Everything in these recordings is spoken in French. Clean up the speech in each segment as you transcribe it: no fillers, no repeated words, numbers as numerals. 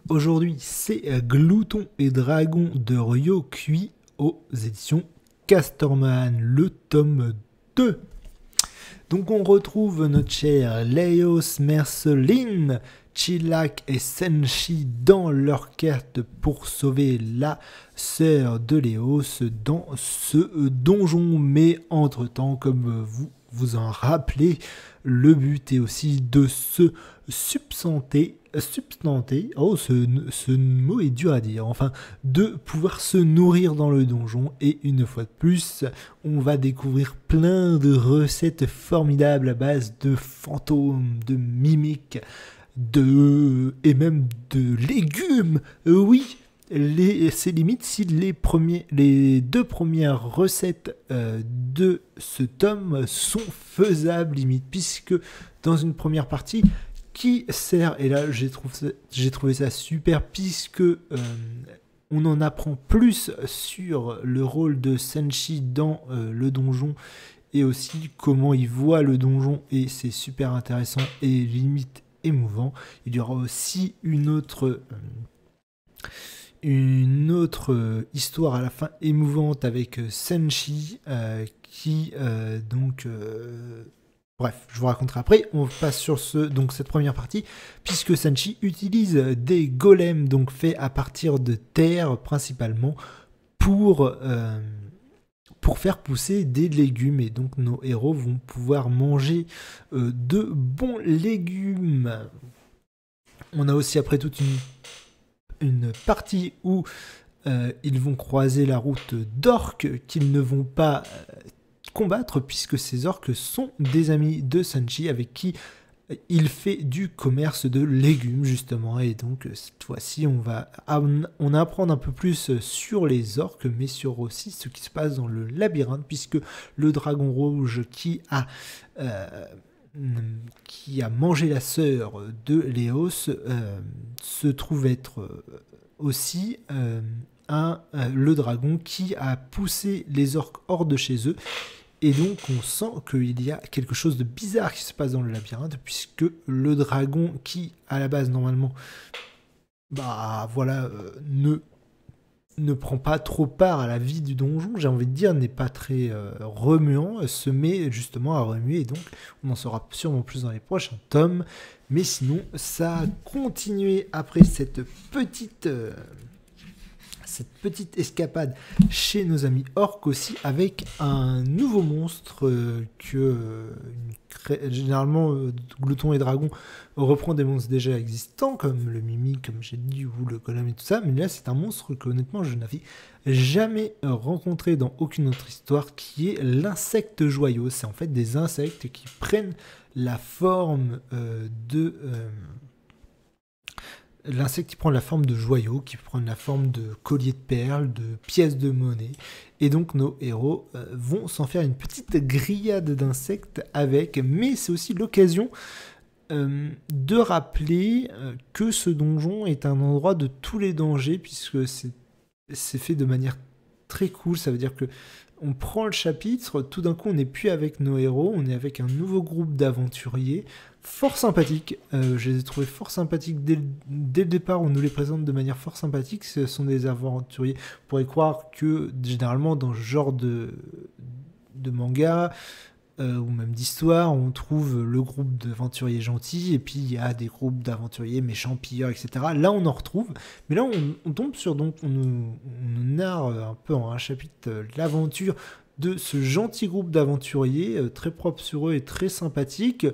Aujourd'hui, c'est Glouton et Dragon de Ryokui aux éditions Casterman, le tome 2. Donc on retrouve notre cher Léos, Merceline, Chilak et Senshi dans leur quête pour sauver la sœur de Léos dans ce donjon. Mais entre-temps, comme vous vous en rappelez, le but est aussi de se substanter, oh ce mot est dur à dire, enfin, de pouvoir se nourrir dans le donjon. Et une fois de plus, on va découvrir plein de recettes formidables à base de fantômes, de mimiques, et même de légumes. Oui, c'est limite si les deux premières recettes de ce tome sont faisables limite, puisque dans une première partie qui sert, et là j'ai trouvé ça super, puisque on en apprend plus sur le rôle de Senshi dans le donjon, et aussi comment il voit le donjon, et c'est super intéressant et limite émouvant. Il y aura aussi une autre histoire à la fin émouvante avec Senshi qui bref, je vous raconterai après. On passe sur cette première partie, puisque Senshi utilise des golems donc faits à partir de terre principalement pour faire pousser des légumes, et donc nos héros vont pouvoir manger de bons légumes. On a aussi après toute une partie où ils vont croiser la route d'orques qu'ils ne vont pas combattre, puisque ces orques sont des amis de Senshi avec qui il fait du commerce de légumes justement. Et donc cette fois-ci on va apprendre un peu plus sur les orques, mais sur aussi ce qui se passe dans le labyrinthe, puisque le dragon rouge qui a mangé la sœur de Léos se trouve être aussi le dragon qui a poussé les orques hors de chez eux. Et donc on sent qu'il y a quelque chose de bizarre qui se passe dans le labyrinthe, puisque le dragon qui à la base normalement ne prend pas trop part à la vie du donjon, j'ai envie de dire, n'est pas très remuant, se met justement à remuer, et donc on en saura sûrement plus dans les prochains tomes. Mais sinon ça a continué après cette petite escapade chez nos amis orques aussi, avec un nouveau monstre généralement Glouton et Dragon reprend des monstres déjà existants, comme le Mimi, comme j'ai dit, ou le Golem et tout ça, mais là c'est un monstre que honnêtement je n'avais jamais rencontré dans aucune autre histoire, qui est l'insecte joyau. C'est en fait des insectes qui prennent la forme l'insecte qui prend la forme de joyaux, qui prend la forme de colliers de perles, de pièces de monnaie. Et donc nos héros vont s'en faire une petite grillade d'insectes avec. Mais c'est aussi l'occasion de rappeler que ce donjon est un endroit de tous les dangers, puisque c'est fait de manière très cool. Ça veut dire que on prend le chapitre, tout d'un coup on n'est plus avec nos héros, on est avec un nouveau groupe d'aventuriers fort sympathiques. Je les ai trouvés fort sympathiques dès le départ. On nous les présente de manière fort sympathique. Ce sont des aventuriers. On pourrait croire que généralement dans ce genre de manga ou même d'histoire, on trouve le groupe d'aventuriers gentils, et puis il y a des groupes d'aventuriers méchants, pilleurs, etc. Là on en retrouve, mais là on tombe sur, donc on nous narre un peu en un chapitre l'aventure de ce gentil groupe d'aventuriers très propres sur eux et très sympathiques,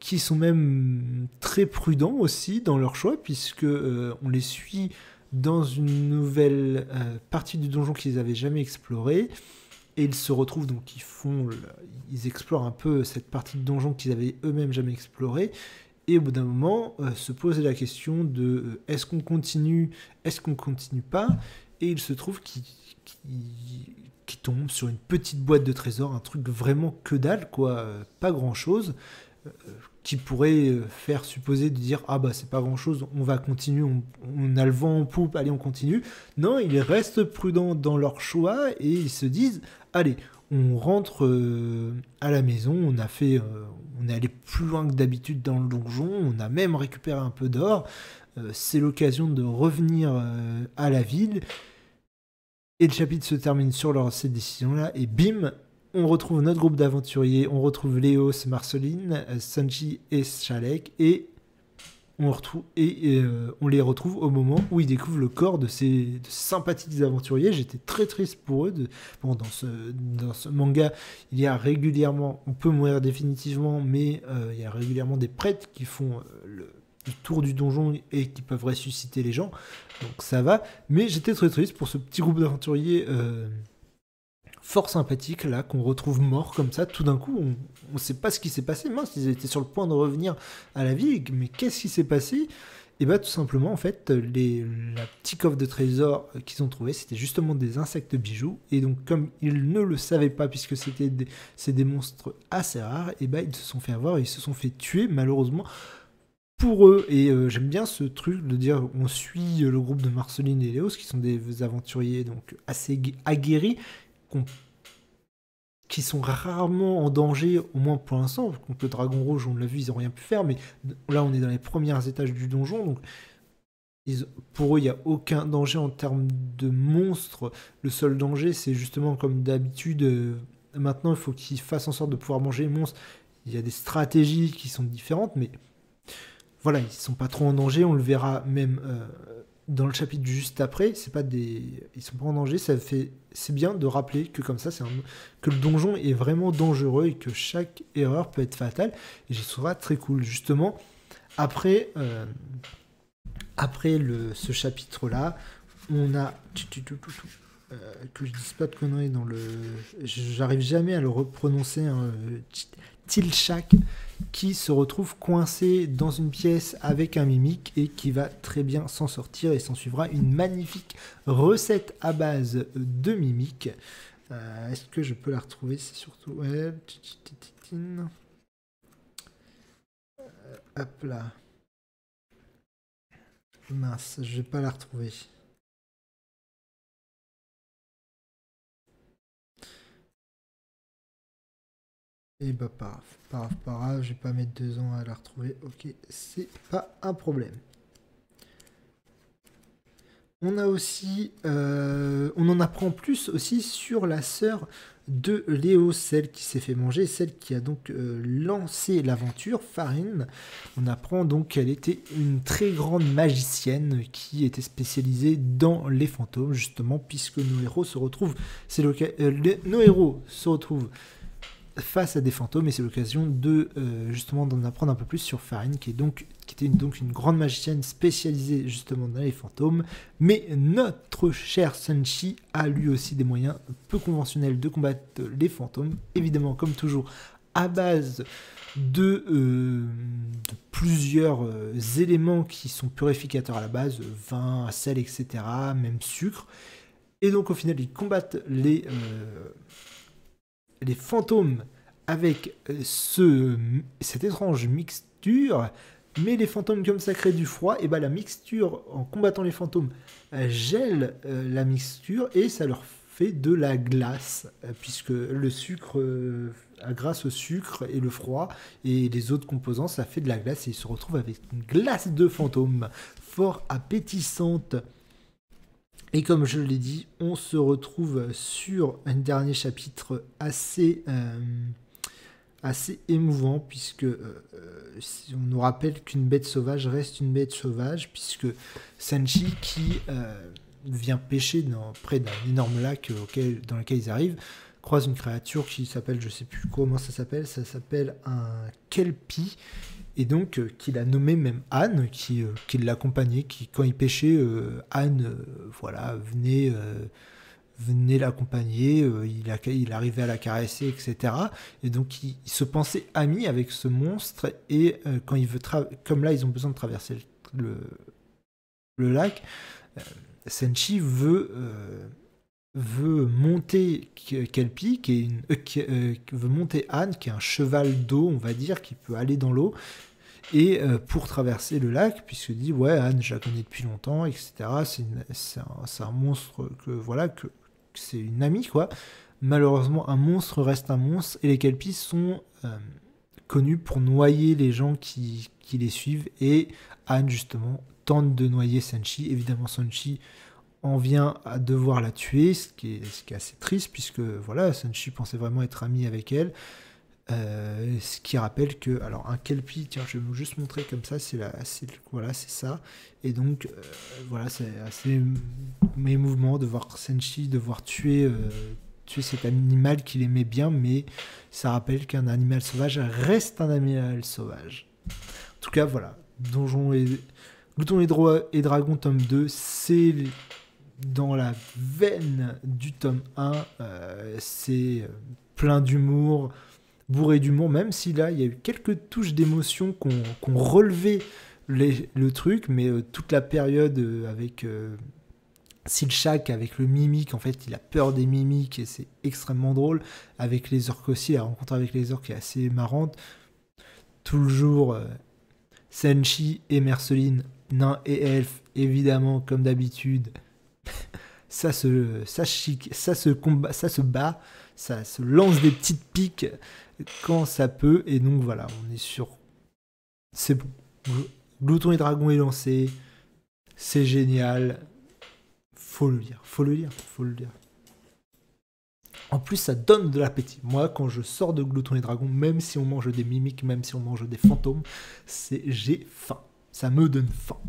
qui sont même très prudents aussi dans leur choix, puisque on les suit dans une nouvelle partie du donjon qu'ils n'avaient jamais explorée. Et ils se retrouvent, donc ils explorent un peu cette partie de donjon qu'ils avaient eux-mêmes jamais explorée. Et au bout d'un moment, se poser la question de est-ce qu'on continue pas. Et il se trouve qu'ils tombent sur une petite boîte de trésors, un truc vraiment que dalle, quoi, pas grand-chose, qui pourrait faire supposer de dire ah bah c'est pas grand chose, on va continuer, on a le vent en poupe, allez on continue. Non, ils restent prudents dans leur choix et ils se disent allez, On rentre à la maison, on est allé plus loin que d'habitude dans le donjon, on a même récupéré un peu d'or. C'est l'occasion de revenir à la ville. Et le chapitre se termine sur cette décision-là, et bim, on retrouve notre groupe d'aventuriers, on retrouve Léos, Marceline, Sanji et Shalek, et on les retrouve au moment où ils découvrent le corps de ces sympathiques aventuriers. J'étais très triste pour eux. Dans ce manga, il y a régulièrement, on peut mourir définitivement, mais il y a régulièrement des prêtres qui font le tour du donjon et qui peuvent ressusciter les gens. Donc ça va. Mais j'étais très triste pour ce petit groupe d'aventuriers fort sympathique là, qu'on retrouve mort comme ça. Tout d'un coup, on ne sait pas ce qui s'est passé. Mince, ils étaient sur le point de revenir à la vie, mais qu'est-ce qui s'est passé? Et bah tout simplement, en fait, la petite coffre de trésors qu'ils ont trouvé, c'était justement des insectes bijoux. Et donc, comme ils ne le savaient pas, puisque c'est des monstres assez rares, et bah ils se sont fait avoir, et ils se sont fait tuer, malheureusement, pour eux. Et j'aime bien ce truc de dire, on suit le groupe de Marceline et Léos, qui sont des aventuriers donc assez aguerris, qui sont rarement en danger, au moins pour l'instant. Contre le dragon rouge, on l'a vu, ils n'ont rien pu faire, mais là on est dans les premiers étages du donjon, donc pour eux il n'y a aucun danger en termes de monstres. Le seul danger, c'est justement comme d'habitude, maintenant il faut qu'ils fassent en sorte de pouvoir manger les monstres. Il y a des stratégies qui sont différentes, mais voilà, ils sont pas trop en danger. On le verra même dans le chapitre juste après. Ils sont pas en danger. C'est bien de rappeler que comme ça, que le donjon est vraiment dangereux et que chaque erreur peut être fatale. Et je trouve ça très cool. Justement, après ce chapitre-là, on a que je dise pas de conneries dans le. J'arrive jamais à le reprononcer. Tilshak, qui se retrouve coincé dans une pièce avec un mimique et qui va très bien s'en sortir, et s'en suivra une magnifique recette à base de mimique. Est-ce que je peux la retrouver? C'est surtout... Ouais. Hop là. Mince, je vais pas la retrouver. Et bah pas grave, je vais pas mettre 2 ans à la retrouver. Ok, c'est pas un problème. On a aussi, on en apprend plus aussi sur la sœur de Léo, celle qui s'est fait manger, celle qui a donc lancé l'aventure, Farine. On apprend donc qu'elle était une très grande magicienne qui était spécialisée dans les fantômes, justement, puisque nos héros se retrouvent, nos héros se retrouvent face à des fantômes, et c'est l'occasion de justement d'en apprendre un peu plus sur Farine, qui était donc une grande magicienne spécialisée justement dans les fantômes. Mais notre cher Sanji a lui aussi des moyens peu conventionnels de combattre les fantômes, évidemment comme toujours à base de plusieurs éléments qui sont purificateurs à la base, vin, sel, etc., même sucre. Et donc au final ils combattent les fantômes avec cette étrange mixture, mais les fantômes, comme ça crée du froid, et bah la mixture, en combattant les fantômes, gèle la mixture, et ça leur fait de la glace, puisque le sucre, grâce au sucre et le froid et les autres composants, ça fait de la glace, et ils se retrouvent avec une glace de fantômes fort appétissante. Et comme je l'ai dit, on se retrouve sur un dernier chapitre assez émouvant, puisque on nous rappelle qu'une bête sauvage reste une bête sauvage, puisque Sanji, qui vient pêcher près d'un énorme lac dans lequel ils arrivent, croise une créature qui s'appelle, je sais plus comment ça s'appelle un kelpie, et donc qu'il a nommé même Anne, qui l'accompagnait, qui quand il pêchait, Anne venait l'accompagner, il arrivait à la caresser, etc. Et donc il se pensait ami avec ce monstre, et quand il veut comme là ils ont besoin de traverser le lac, Senshi veut monter Kelpie, veut monter Anne, qui est un cheval d'eau, on va dire, qui peut aller dans l'eau, et pour traverser le lac, puisque dit ouais, Anne, je la connais depuis longtemps, etc. C'est un monstre que c'est une amie, quoi. malheureusement, un monstre reste un monstre, et les Kelpies sont connus pour noyer les gens qui les suivent, et Anne, justement, tente de noyer Senshi. Évidemment, Senshi en vient à devoir la tuer, ce qui est assez triste, puisque voilà, Senshi pensait vraiment être ami avec elle. Ce qui rappelle que, alors un Kelpie, tiens, je vais vous juste montrer comme ça, voilà, c'est ça. Et donc, voilà, c'est assez mes mouvements de voir Senshi devoir tuer cet animal qu'il aimait bien, mais ça rappelle qu'un animal sauvage reste un animal sauvage. En tout cas, voilà, Glouton et Dragon tome 2, c'est dans la veine du tome 1, c'est plein d'humour, bourré d'humour, même si là, il y a eu quelques touches d'émotion qu'on relevait le truc, mais toute la période avec Silchak, avec le mimique, en fait, il a peur des mimiques, et c'est extrêmement drôle. Avec les orques aussi, la rencontre avec les orques est assez marrante. Toujours Senshi et Merceline, nains et elfes, évidemment, comme d'habitude. Ça se combat, ça se bat, ça se lance des petites piques quand ça peut, et donc voilà, on est sur... C'est bon. Glouton et Dragon est lancé, c'est génial, faut le lire. En plus, ça donne de l'appétit. Moi, quand je sors de Glouton et Dragon, même si on mange des mimiques, même si on mange des fantômes, j'ai faim. Ça me donne faim.